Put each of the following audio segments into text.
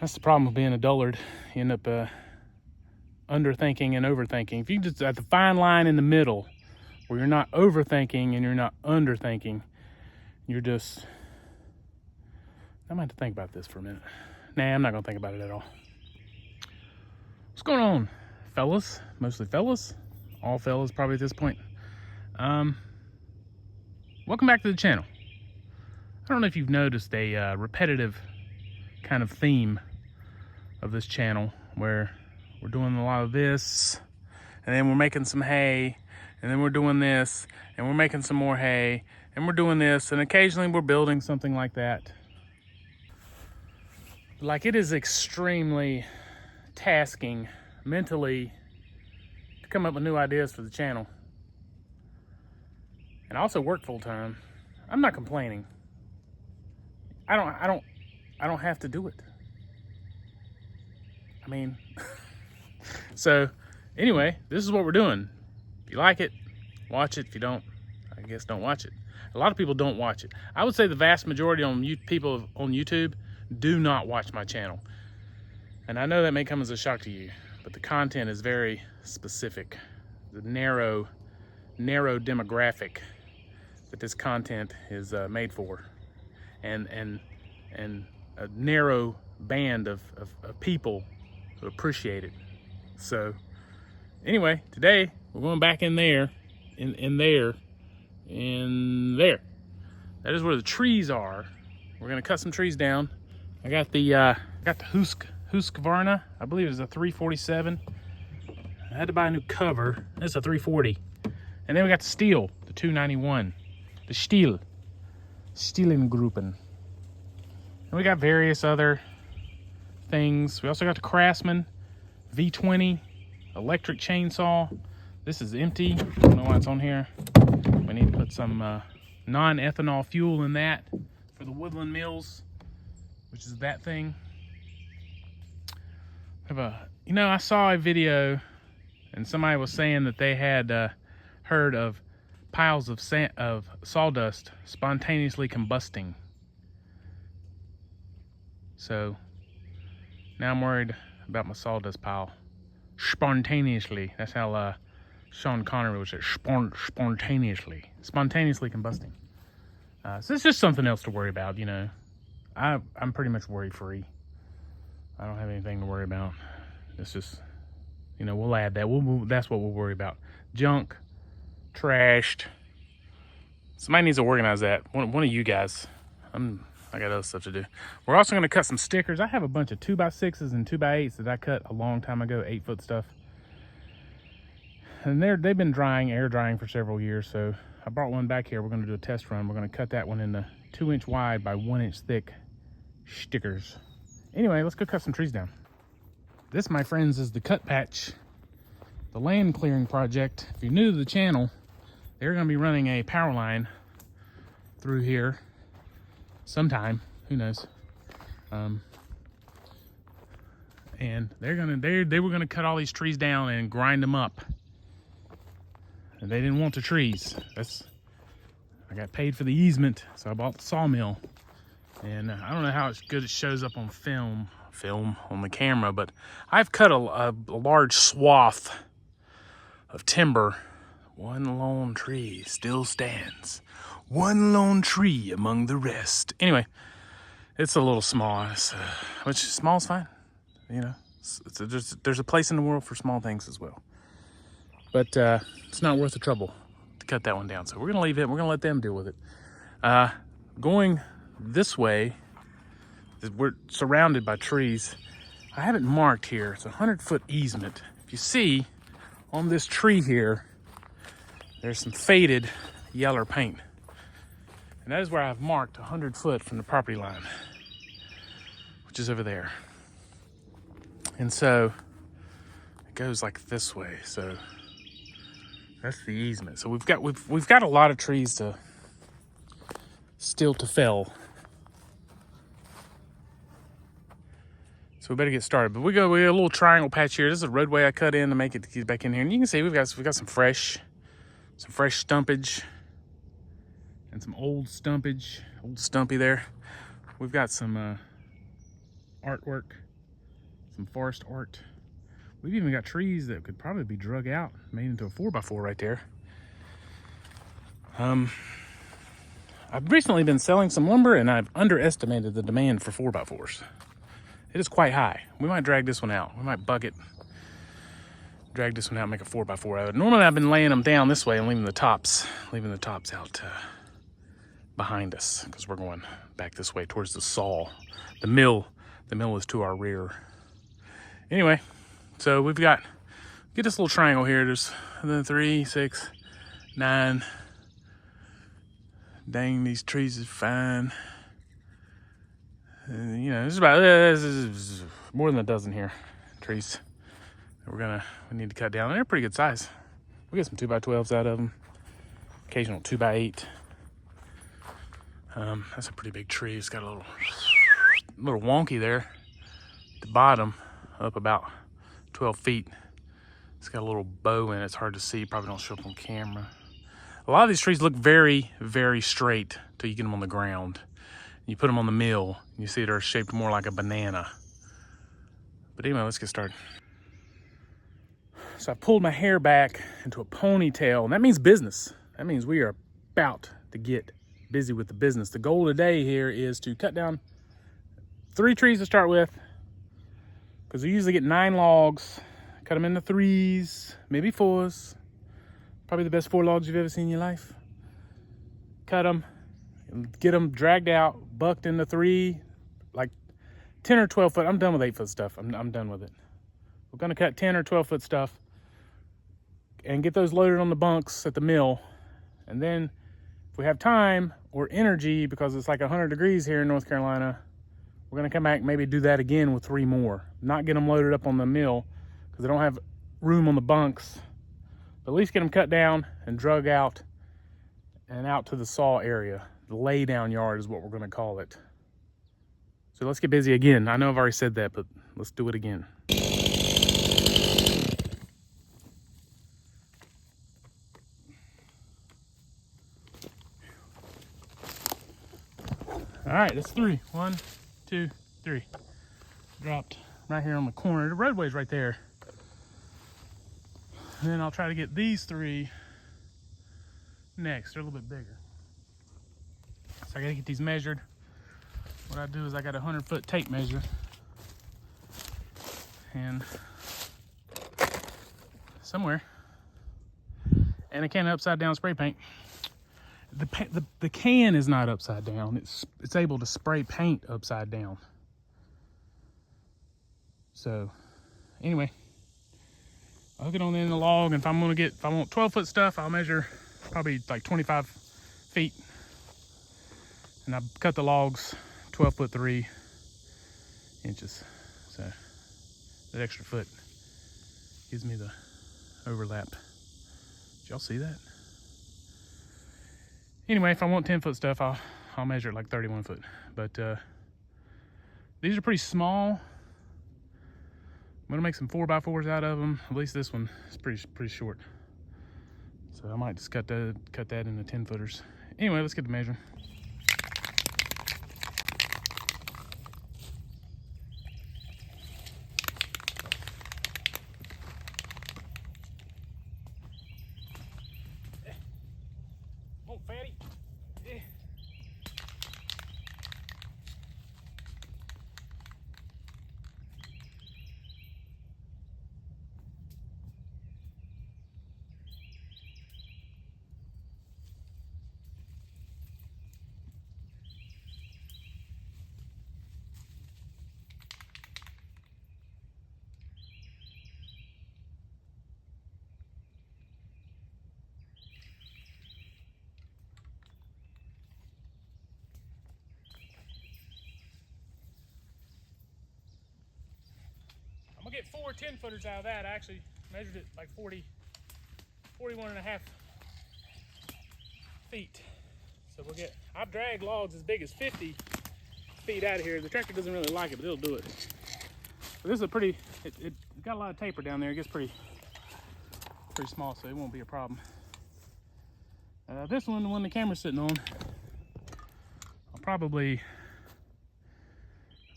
That's the problem with being a dullard. You end up underthinking and overthinking. If you just at the fine line in the middle, where you're not overthinking and you're not underthinking, you're just... I might have to think about this for a minute. Nah, I'm not gonna think about it at all. What's going on, fellas? Mostly fellas. All fellas probably at this point. Welcome back to the channel. I don't know if you've noticed a repetitive kind of theme of this channel where we're doing a lot of this, and then we're making some hay, and then we're doing this, and we're making some more hay, and we're doing this, and occasionally we're building something like that. Like, it is extremely tasking mentally to come up with new ideas for the channel. And I also work full time. I'm not complaining. I don't have to do it. I mean, so anyway, this is what we're doing. If you like it, watch it. If you don't, I guess don't watch it. A lot of people don't watch it. I would say the vast majority people on YouTube do not watch my channel. And I know that may come as a shock to you, but the content is very specific. The narrow demographic that this content is made for, and a narrow band of people who appreciate it. So anyway, today we're going back in there, in there. That is where the trees are. We're gonna cut some trees down. I got the Husqvarna. I believe it's a 347. I had to buy a new cover. It's a 340. And then we got the Stihl, the 291. The Stihlengruppen. And we got various other things. We also got the Craftsman V20 electric chainsaw. This is empty. I don't know why it's on here. We need to put some non-ethanol fuel in that for the woodland mills, which is that thing. I saw a video and somebody was saying that they had heard of piles of sawdust spontaneously combusting. So now I'm worried about my sawdust pile. Spontaneously. That's how Sean Connery would say, spontaneously combusting. So it's just something else to worry about, you know. I'm pretty much worry free. I don't have anything to worry about. It's just, you know, we'll add that. That's what we'll worry about. Junk, trashed. Somebody needs to organize that. One of you guys. I got other stuff to do. We're also going to cut some stickers. I have a bunch of 2x6s and 2x8s that I cut a long time ago, 8-foot stuff. And they've been air drying for several years. So I brought one back here. We're going to do a test run. We're going to cut that one into 2-inch wide by 1-inch thick stickers. Anyway, let's go cut some trees down. This, my friends, is the cut patch, the land clearing project. If you're new to the channel, they're going to be running a power line through here sometime. Who knows? And they were gonna cut all these trees down and grind them up. And they didn't want the trees. I got paid for the easement, so I bought the sawmill. And I don't know how good it shows up on film on the camera, but I've cut a large swath of timber. One lone tree still stands. One lone tree among the rest. Anyway, it's a little small, which small's fine. You know, there's a place in the world for small things as well. But it's not worth the trouble to cut that one down. So we're gonna leave it. We're gonna let them deal with it. Going this way, we're surrounded by trees. I have it marked here. It's a 100-foot easement. If you see on this tree here, there's some faded yellow paint. And that is where I've marked 100 foot from the property line, which is over there. And so it goes like this way. So that's the easement. So we've got a lot of trees still to fell. So we better get started. But we got a little triangle patch here. This is a roadway I cut in to make it to get back in here. And you can see we've got some fresh stumpage. And some old stumpage, old stumpy there. We've got some artwork Some forest art. We've even got trees that could probably be drug out, made into a 4x4 right there. I've recently been selling some lumber and I've underestimated the demand for 4x4s. It is quite high. We might drag this one out. We might bucket, drag this one out and make a 4x4 out of it. Normally I've been laying them down this way and leaving the tops out behind us, because we're going back this way towards the saw. The mill is to our rear. Anyway, so we've got, get this little triangle here. There's 3, 6, 9. Dang, these trees is fine. You know, there's more than a dozen here trees that we need to cut down. They're pretty good size. We get some 2x12s out of them. Occasional 2x8. That's a pretty big tree. It's got a little wonky there at the bottom, up about 12 feet. It's got a little bow in it. It's hard to see. Probably don't show up on camera. A lot of these trees look very, very straight till you get them on the ground. You put them on the mill, you see they're shaped more like a banana. But anyway, let's get started. So I pulled my hair back into a ponytail, and that means business. That means we are about to get busy with the business. The goal today here is to cut down 3 trees to start with, because we usually get 9 logs, cut them into 3s, maybe 4s. Probably the best 4 logs you've ever seen in your life. Cut them, get them dragged out, bucked into 3, like 10 or 12 foot. I'm done with 8-foot stuff. I'm done with it. We're gonna cut 10 or 12 foot stuff and get those loaded on the bunks at the mill. And then if we have time or energy, because it's like 100 degrees here in North Carolina, we're gonna come back and maybe do that again with 3 more. Not get them loaded up on the mill because they don't have room on the bunks. But at least get them cut down and drug out and out to the saw area. The lay down yard is what we're gonna call it. So let's get busy again. I know I've already said that, but let's do it again. All right, that's 3. 1, 2, 3. Dropped right here on the corner. The roadway's right there. And then I'll try to get these 3 next. They're a little bit bigger. So I gotta get these measured. What I do is I got a 100-foot tape measure. And somewhere. And a can of upside down spray paint. The can is not upside down. It's able to spray paint upside down. So anyway, I'll hook it on the end of the log, and if I want 12-foot stuff, I'll measure probably like 25 feet. And I cut the logs 12 foot 3 inches. So that extra foot gives me the overlap. Did y'all see that? Anyway, if I want 10-foot stuff, I'll measure it like 31 foot. But these are pretty small. I'm gonna make some 4x4s out of them. At least this one is pretty short. So I might just cut that into 10-footers. Anyway, let's get the measuring. Oh, fatty. Yeah. I'm gonna get 4 10-footers out of that. I actually measured it like 41 and a half feet. So we'll get, I've dragged logs as big as 50 feet out of here. The tractor doesn't really like it, but it'll do it. But this is a pretty, it got a lot of taper down there. It gets pretty small, so it won't be a problem. This one, the one the camera's sitting on, I'll probably,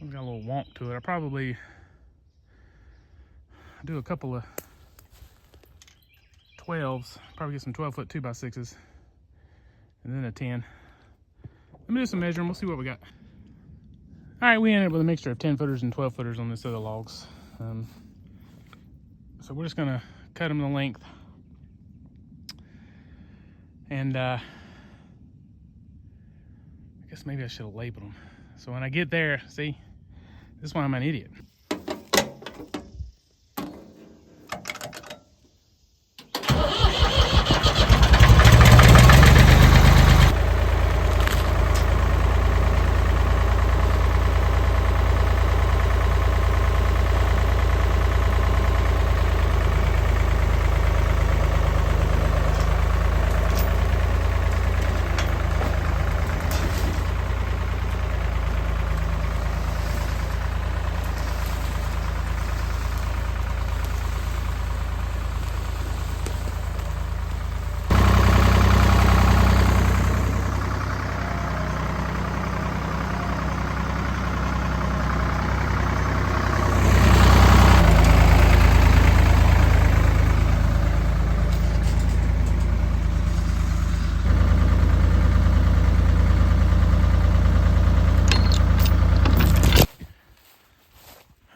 it's got a little wonk to it. I'll probably do a couple of 12s, probably get some 12-foot 2x6s, and then a 10. Let me do some measuring, we'll see what we got. All right, we ended up with a mixture of 10-footers and 12-footers on this other logs. So we're just gonna cut them to length. And I guess maybe I should have labeled them. So when I get there, see, this is why I'm an idiot.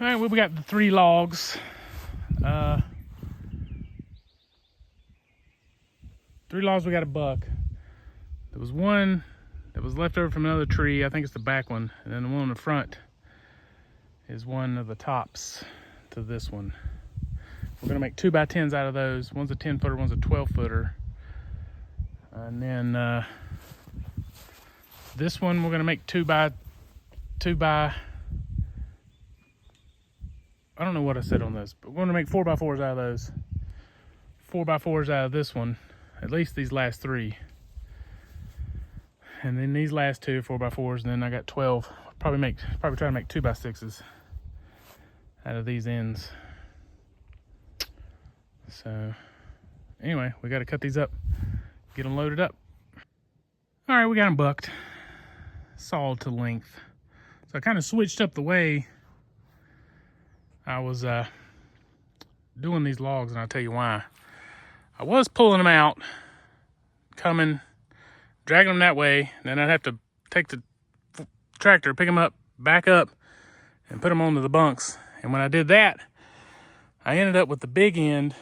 All right, well, we got the 3 logs. 3 logs, we got a buck. There was one that was left over from another tree. I think it's the back one. And then the one on the front is one of the tops to this one. We're gonna make 2x10s out of those. One's a 10-footer, one's a 12-footer. And then this one, we're gonna make 2x, I don't know what I said on this, but we're gonna make 4x4s out of those. 4x4s out of this one, at least these last 3. And then these last 2 4x4s, and then I got 12. Probably try to make 2x6s out of these ends. So anyway, we got to cut these up, get them loaded up. All right, we got them bucked, sawed to length. So I kind of switched up the way I was doing these logs, and I'll tell you why. I was pulling them out, coming, dragging them that way, and then I'd have to take the tractor, pick them up, back up, and put them onto the bunks. And when I did that, I ended up with the big end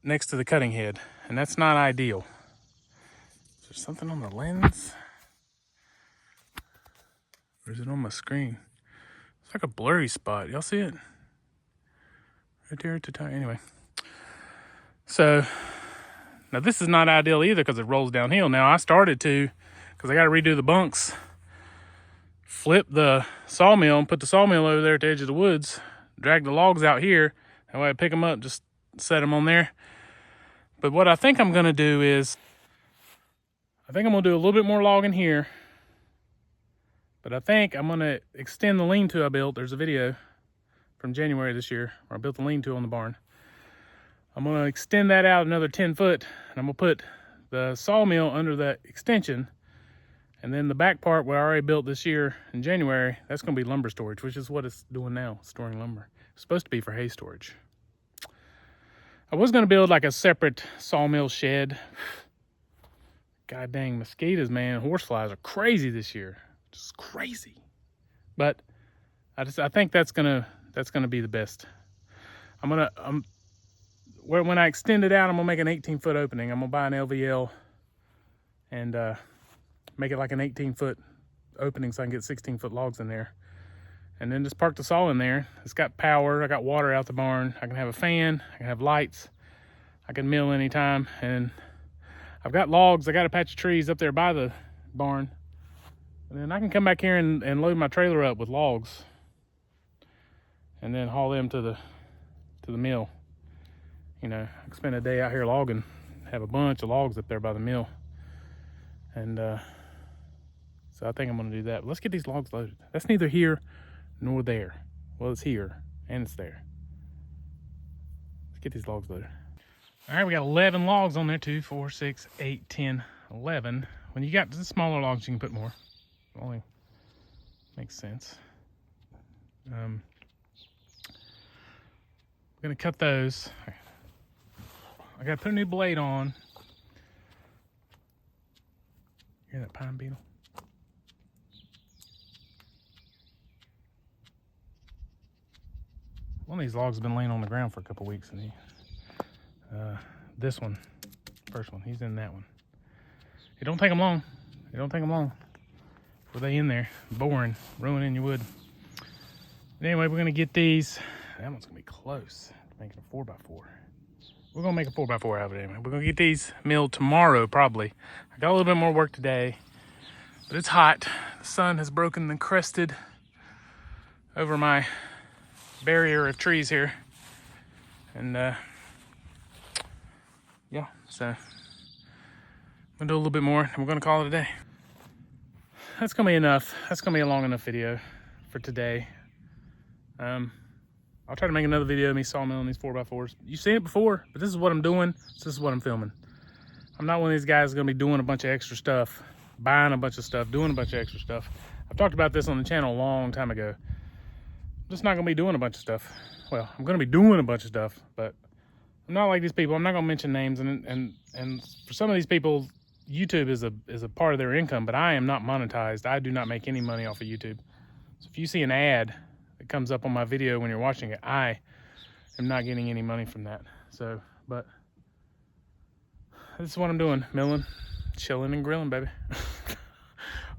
next to the cutting head, and that's not ideal. Is there something on the lens? Or is it on my screen? It's like a blurry spot. Y'all see it? Right there at the top. Anyway. So, now this is not ideal either because it rolls downhill. Now I started to, because I got to redo the bunks, flip the sawmill and put the sawmill over there at the edge of the woods, drag the logs out here. That way I pick them up, just set them on there. But what I think I'm going to do is, I think I'm going to do a little bit more logging here. But I think I'm going to extend the lean-to I built. There's a video from January this year where I built the lean-to on the barn. I'm going to extend that out another 10 foot, and I'm going to put the sawmill under that extension. And then the back part where I already built this year in January, that's going to be lumber storage, which is what it's doing now, storing lumber. It's supposed to be for hay storage. I was going to build like a separate sawmill shed. God dang mosquitoes, man. Horseflies are crazy this year. Just crazy. But I think that's gonna be the best. When I extend it out, I'm gonna make an 18-foot opening. I'm gonna buy an LVL and make it like an 18-foot opening so I can get 16-foot logs in there. And then just park the saw in there. It's got power. I got water out the barn. I can have a fan. I can have lights. I can mill anytime. And I've got logs. I got a patch of trees up there by the barn. And then I can come back here and load my trailer up with logs. And then haul them to the mill. You know, I can spend a day out here logging. Have a bunch of logs up there by the mill. And so I think I'm going to do that. But let's get these logs loaded. That's neither here nor there. Well, it's here and it's there. Let's get these logs loaded. All right, we got 11 logs on there. 2, 4, 6, 8, 10, 11. When you got the smaller logs, you can put more. Only makes sense. gonna cut those. I gotta put a new blade on. Hear that pine beetle? One of these logs has been laying on the ground for a couple weeks, and this one, first one, he's in that one. It don't take them long. It don't take them long. Were they in there, boring, ruining your wood. But anyway, we're gonna get these. That one's gonna be close to making a 4x4. We're gonna make a 4x4 out of it anyway. We're gonna get these milled tomorrow, probably. I got a little bit more work today, but it's hot. The sun has broken and crested over my barrier of trees here. And yeah, so I'm gonna do a little bit more and we're gonna call it a day. That's gonna be enough. That's gonna be a long enough video for today. I'll try to make another video of me sawmilling these 4x4s. You've seen it before, but this is what I'm doing. So this is what I'm filming. I'm not one of these guys gonna be doing a bunch of extra stuff, buying a bunch of stuff, doing a bunch of extra stuff. I've talked about this on the channel a long time ago. I'm just not gonna be doing a bunch of stuff. Well, I'm gonna be doing a bunch of stuff, but I'm not like these people. I'm not gonna mention names, and for some of these people, YouTube is a part of their income, but I am not monetized. I do not make any money off of YouTube. So if you see an ad that comes up on my video when you're watching it, I am not getting any money from that. So, but this is what I'm doing, milling, chilling and grilling, baby.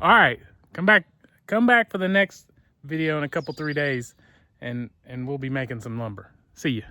All right, come back for the next video in a couple 3 days, and we'll be making some lumber. See ya.